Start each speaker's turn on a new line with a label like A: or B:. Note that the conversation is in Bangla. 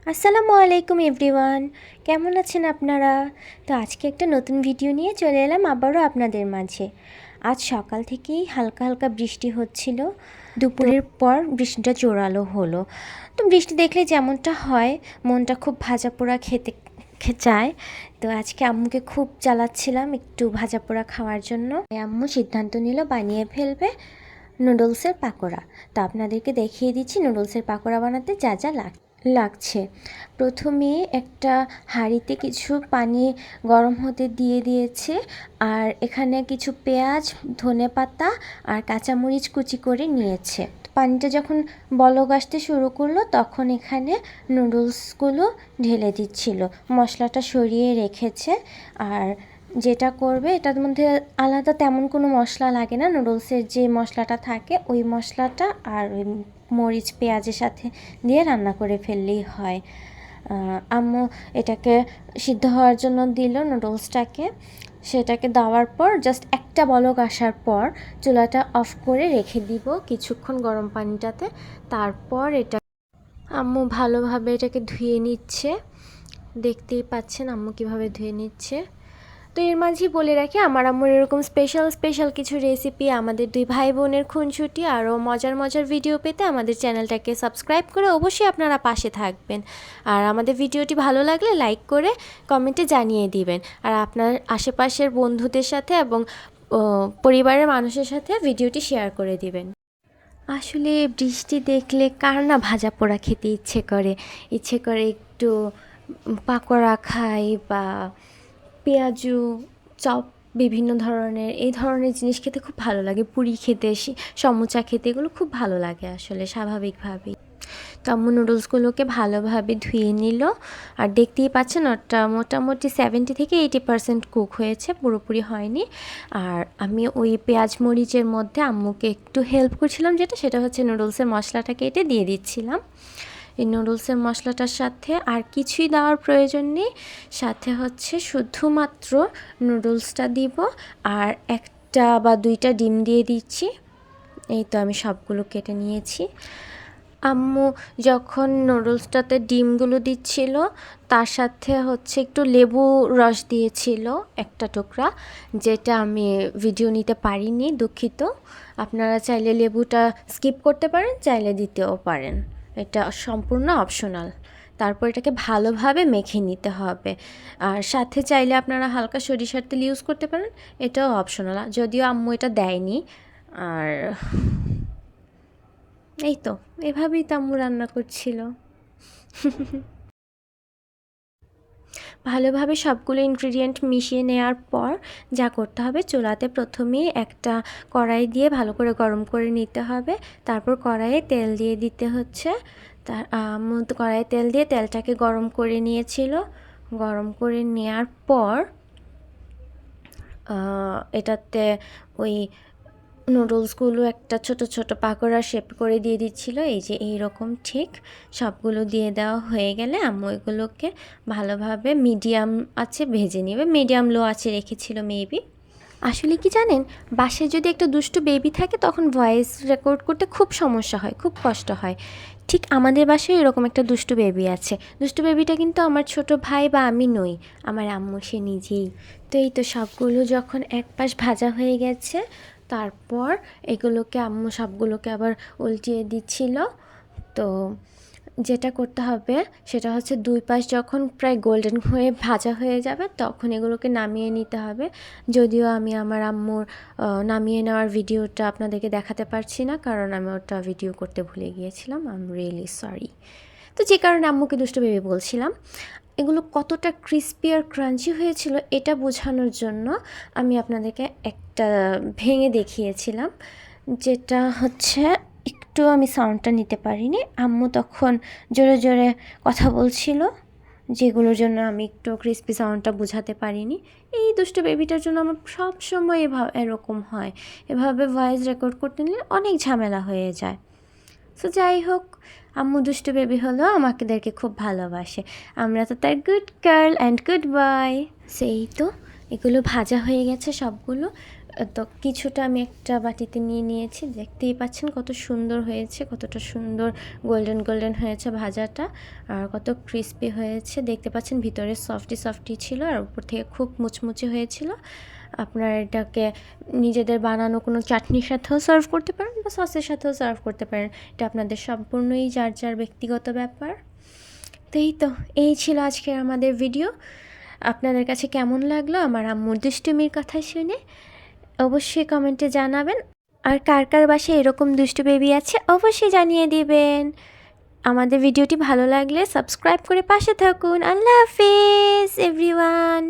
A: আসসালামু আলাইকুম এভরিওয়ান, কেমন আছেন আপনারা? তো আজকে একটা নতুন ভিডিও নিয়ে চলে এলাম আবারও আপনাদের মাঝে। আজ সকাল থেকেই হালকা হালকা বৃষ্টি হচ্ছিল, দুপুরের পর বৃষ্টিটা জোরালো হলো। তো বৃষ্টি দেখলে যেমনটা হয়, মনটা খুব ভাজা পোড়া খেতে চায়। তো আজকে আম্মুকে খুব জ্বালাচ্ছিলাম একটু ভাজা পোড়া খাওয়ার জন্য। আম্মু সিদ্ধান্ত নিল বানিয়ে ফেলবে নুডলসের পাকোড়া। তো আপনাদেরকে দেখিয়ে দিচ্ছি নুডলসের পাকোড়া বানাতে যা যা লাগছে। প্রথমে একটা হাঁড়িতে কিছু পানি গরম হতে দিয়ে দিয়েছে, আর এখানে কিছু পেঁয়াজ, ধনেপাতা আর কাঁচামরিচ কুচি করে নিয়েছে। পানিটা যখন বলক আসতে শুরু করলো তখন এখানে নুডলসগুলো ঢেলে দিচ্ছিল, মশলাটা সরিয়ে রেখেছে। আর যেটা করবে, এটার মধ্যে আলাদা তেমন কোনো মশলা লাগে না, নুডলসের যে মশলাটা থাকে ওই মশলাটা আর ওই মরিচ পেঁয়াজের সাথে দিয়ে রান্না করে ফেললেই হয়। আম্মু এটাকে সিদ্ধ হওয়ার জন্য দিল নুডলসটাকে। সেটাকে দেওয়ার পর জাস্ট একটা বলক আসার পর চুলাটা অফ করে রেখে দিব কিছুক্ষণ গরম পানিটাতে। তারপর এটা আম্মু ভালোভাবে এটাকে ধুয়ে নিচ্ছে, দেখতেই পাচ্ছেন আম্মু কীভাবে ধুয়ে নিচ্ছে। তো এর মাঝেই বলে রাখি, আমার আম্মুর এরকম স্পেশাল কিছু রেসিপি, আমাদের দুই ভাই বোনের খুনসুটি আরও মজার ভিডিও পেতে আমাদের চ্যানেলটাকে সাবস্ক্রাইব করে অবশ্যই আপনারা পাশে থাকবেন। আর আমাদের ভিডিওটি ভালো লাগলে লাইক করে কমেন্টে জানিয়ে দিবেন। আর আপনার আশেপাশের বন্ধুদের সাথে এবং পরিবারের মানুষের সাথে ভিডিওটি শেয়ার করে দিবেন। আসলে বৃষ্টি দেখলে কার না ভাজা পোড়া খেতে ইচ্ছে করে একটু পাকোড়া খাই বা পেঁয়াজু, চপ, বিভিন্ন ধরনের এই ধরনের জিনিস খেতে খুব ভালো লাগে। পুরি খেতে, সমুচা খেতে এগুলো খুব ভালো লাগে আসলে স্বাভাবিকভাবেই। তো আম্মু নুডলসগুলোকে ভালোভাবে ধুয়ে নিল। আর দেখতেই পাচ্ছেন ওটা মোটামুটি 70 থেকে 80% কুক হয়েছে, পুরোপুরি হয়নি। আর আমি ওই পেঁয়াজ মরিচের মধ্যে আম্মুকে একটু হেল্প করছিলাম, সেটা হচ্ছে নুডলসের মশলাটা কেটে দিয়ে দিচ্ছিলাম। এই নুডলসের মশলাটার সাথে আর কিছুই দেওয়ার প্রয়োজন নেই, সাথে হচ্ছে শুধুমাত্র নুডলসটা দিব আর একটা বা দুইটা ডিম দিয়ে দিচ্ছি। এই তো আমি সবগুলো কেটে নিয়েছি। আম্মু যখন নুডলসটাতে ডিমগুলো দিচ্ছিল তার সাথে হচ্ছে একটু লেবু রস দিয়েছিল একটা টুকরা, যেটা আমি ভিডিও নিতে পারিনি, দুঃখিত। আপনারা চাইলে লেবুটা স্কিপ করতে পারেন, চাইলে দিতেও পারেন, এটা সম্পূর্ণ অপশনাল। তারপর এটাকে ভালোভাবে মেখে নিতে হবে। আর সাথে চাইলে আপনারা হালকা সরিষার তেল ইউজ করতে পারেন, এটাও অপশনাল, যদিও আম্মু এটা দেয়নি। আর এই তো এভাবেই তো আম্মু রান্না করছিল। ভালোভাবে সবগুলো ইনগ্রিডিয়েন্ট মিশিয়ে নেওয়ার পর যা করতে হবে, চুলাতে প্রথমেই একটা কড়াই দিয়ে ভালো করে গরম করে নিতে হবে। তারপর কড়াইয়ে তেল দিয়ে দিতে হচ্ছে। তার আম্মু কড়াইয়ে তেল দিয়ে তেলটাকে গরম করে নিয়েছিল। গরম করে নেওয়ার পর এটাতে ওই নুডলসগুলো একটা ছোট পাকোড়া শেপ করে দিয়ে দিচ্ছিল, এই যে এইরকম ঠিক সবগুলো দিয়ে দেওয়া হয়ে গেলে আম্মু এগুলোকে ভালোভাবে মিডিয়াম আছে ভেজে নেবে, মিডিয়াম লো আছে রেখেছিল মেবি। আসলে কি জানেন, বাসায় যদি একটা দুষ্টু বেবি থাকে তখন ভয়েস রেকর্ড করতে খুব সমস্যা হয়, খুব কষ্ট হয়। ঠিক আমাদের বাসায় এরকম একটা দুষ্টু বেবি আছে। দুষ্টু বেবিটা কিন্তু আমার ছোট ভাই বা আমি নই, আমার আম্মু, সে নিজেই। তো এই তো সবগুলো যখন এক পাশ ভাজা হয়ে গেছে, তারপর এগুলোকে আম্মু সবগুলোকে আবার উল্টিয়ে দিচ্ছিল। তো যেটা করতে হবে সেটা হচ্ছে দুই পাশ যখন প্রায় গোল্ডেন হয়ে ভাজা হয়ে যাবে তখন এগুলোকে নামিয়ে নিতে হবে। যদিও আমি আমার আম্মুর নামিয়ে নেওয়ার ভিডিওটা আপনাদেরকে দেখাতে পারছি না, কারণ আমি ওটা ভিডিও করতে ভুলে গিয়েছিলাম। I am really sorry. তো যে কারণে আম্মুকে দুষ্টু ভেবে বলছিলাম। এগুলো কতটা ক্রিস্পি আর ক্রাঞ্চি হয়েছিল এটা বোঝানোর জন্য আমি আপনাদেরকে একটা ভেঙে দেখিয়েছিলাম, যেটা হচ্ছে একটু আমি সাউন্ডটা নিতে পারিনি। আম্মু তখন জোরে কথা বলছিল, যেগুলোর জন্য আমি একটু ক্রিস্পি সাউন্ডটা বোঝাতে পারিনি। এই দুষ্ট বেবিটার জন্য আমার সব সময় এরকম হয়, এভাবে ভয়েস রেকর্ড করতে নিলে অনেক ঝামেলা হয়ে যায়। সো যাই হোক, আম্মু দুষ্টু বেবি হলো, আমাদেরকে খুব ভালোবাসে, আমরা তো তার good girl and good boy. সেই তো এগুলো ভাজা হয়ে গেছে সবগুলো। তো কিছুটা আমি একটা বাটিতে নিয়ে নিয়েছি, দেখতেই পাচ্ছেন কত সুন্দর হয়েছে, কতটা সুন্দর গোল্ডেন গোল্ডেন হয়েছে ভাজাটা, আর কত ক্রিস্পি হয়েছে। দেখতে পাচ্ছেন ভিতরে সফটি সফটি ছিল আর উপর থেকে খুব মুচমুচে হয়েছিল। আপনারা এটাকে নিজেদের বানানো কোনো চাটনির সাথেও সার্ভ করতে পারেন বা সসের সাথেও সার্ভ করতে পারেন, এটা আপনাদের সম্পূর্ণই যার যার ব্যক্তিগত ব্যাপার। তো এই ছিল আজকের আমাদের ভিডিও। আপনাদের কাছে কেমন লাগলো আমার আম্মুর দুষ্টুমির কথা শুনে অবশ্যই কমেন্টে জানাবেন। আর কার কার বাসায় এরকম দুষ্টু বেবি আছে অবশ্যই জানিয়ে দিবেন। আমাদের ভিডিওটি ভালো লাগলে সাবস্ক্রাইব করে পাশে থাকুন। আল্লাহ হাফিজ এভরিওয়ান।